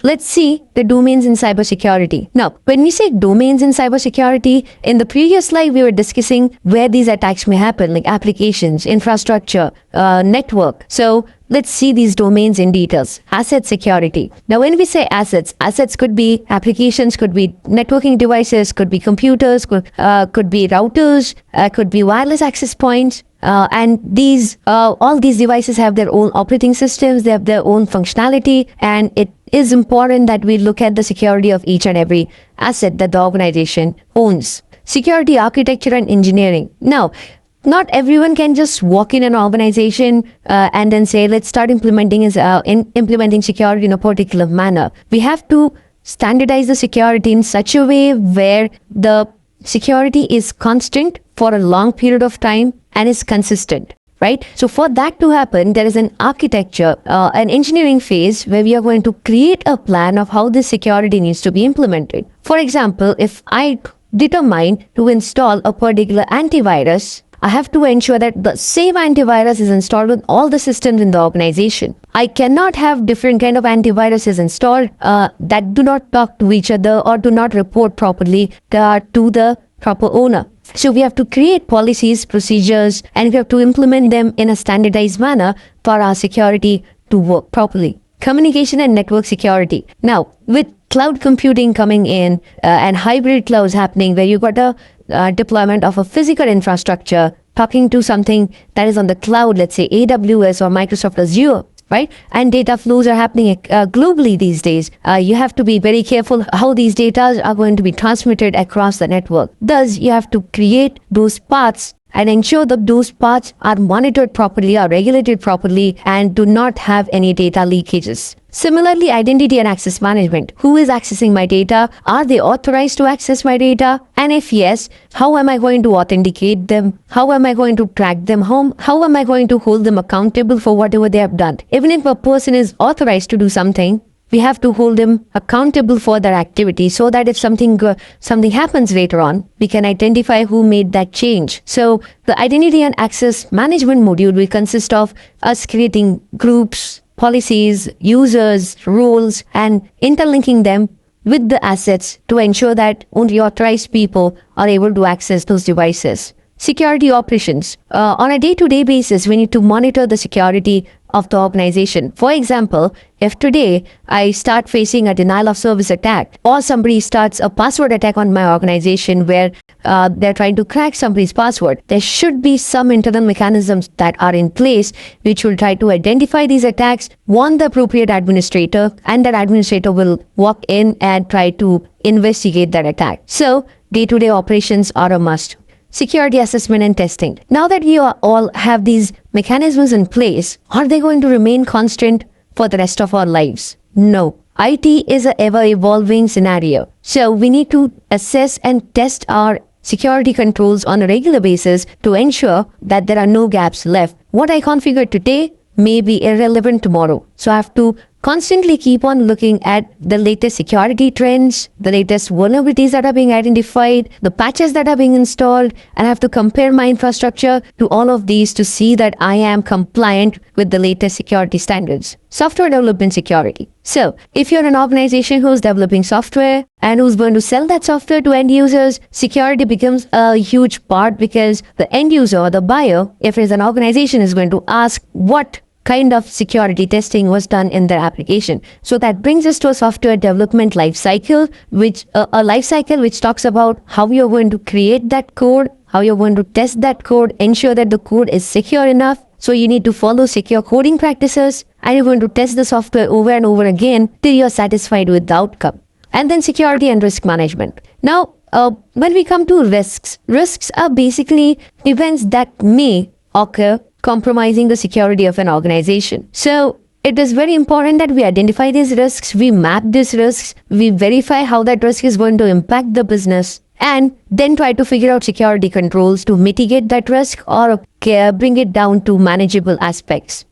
Let's see the domains in cybersecurity. Now, when we say domains in cybersecurity, in the previous slide, we were discussing where these attacks may happen, like applications, infrastructure, network. So let's see these domains in details. Asset security. Now, when we say assets could be applications, could be networking devices, could be computers, could be routers, could be wireless access points. And all these devices have their own operating systems, they have their own functionality, and it is important that we look at the security of each and every asset that the organization owns. Security architecture and engineering. Now, not everyone can just walk in an organization and then say, let's start implementing security in a particular manner. We have to standardize the security in such a way where the security is constant for a long period of time and is consistent, right? So for that to happen, there is an architecture, an engineering phase where we are going to create a plan of how this security needs to be implemented. For example, if I determine to install a particular antivirus, I have to ensure that the same antivirus is installed on all the systems in the organization. I cannot have different kind of antiviruses installed that do not talk to each other or do not report properly to the proper owner. So we have to create policies, procedures, and we have to implement them in a standardized manner for our security to work properly. Communication and network security. Now, with cloud computing coming in and hybrid clouds happening, where you got a deployment of a physical infrastructure talking to something that is on the cloud, let's say AWS or Microsoft Azure, right? And data flows are happening globally these days. You have to be very careful how these data are going to be transmitted across the network. Thus, you have to create those paths and ensure that those paths are monitored properly, are regulated properly, and do not have any data leakages. Similarly, identity and access management. Who is accessing my data? Are they authorized to access my data? And if yes, how am I going to authenticate them? How am I going to track them home? How am I going to hold them accountable for whatever they have done? Even if a person is authorized to do something, we have to hold them accountable for their activity so that if something happens later on, we can identify who made that change. So the identity and access management module will consist of us creating groups, policies, users, roles, and interlinking them with the assets to ensure that only authorized people are able to access those devices. Security operations. On a day-to-day basis, we need to monitor the security of the organization. For example, if today I start facing a denial of service attack or somebody starts a password attack on my organization where they're trying to crack somebody's password, there should be some internal mechanisms that are in place which will try to identify these attacks, warn the appropriate administrator, and that administrator will walk in and try to investigate that attack. So day-to-day operations are a must. Security assessment and testing. Now that we all have these mechanisms in place, are they going to remain constant for the rest of our lives? No. IT is an ever-evolving scenario. So we need to assess and test our security controls on a regular basis to ensure that there are no gaps left. What I configure today may be irrelevant tomorrow. So I have to constantly keep on looking at the latest security trends, the latest vulnerabilities that are being identified, the patches that are being installed, and I have to compare my infrastructure to all of these to see that I am compliant with the latest security standards. Software development security. So, if you're an organization who's developing software and who's going to sell that software to end users, security becomes a huge part because the end user or the buyer, if it's an organization, is going to ask what kind of security testing was done in their application. So that brings us to a software development life cycle, which talks about how you're going to create that code, how you're going to test that code, ensure that the code is secure enough. So you need to follow secure coding practices, and you're going to test the software over and over again till you're satisfied with the outcome. And then security and risk management. Now, when we come to risks are basically events that may occur compromising the security of an organization. So it is very important that we identify these risks, we map these risks, we verify how that risk is going to impact the business, and then try to figure out security controls to mitigate that risk or bring it down to manageable aspects.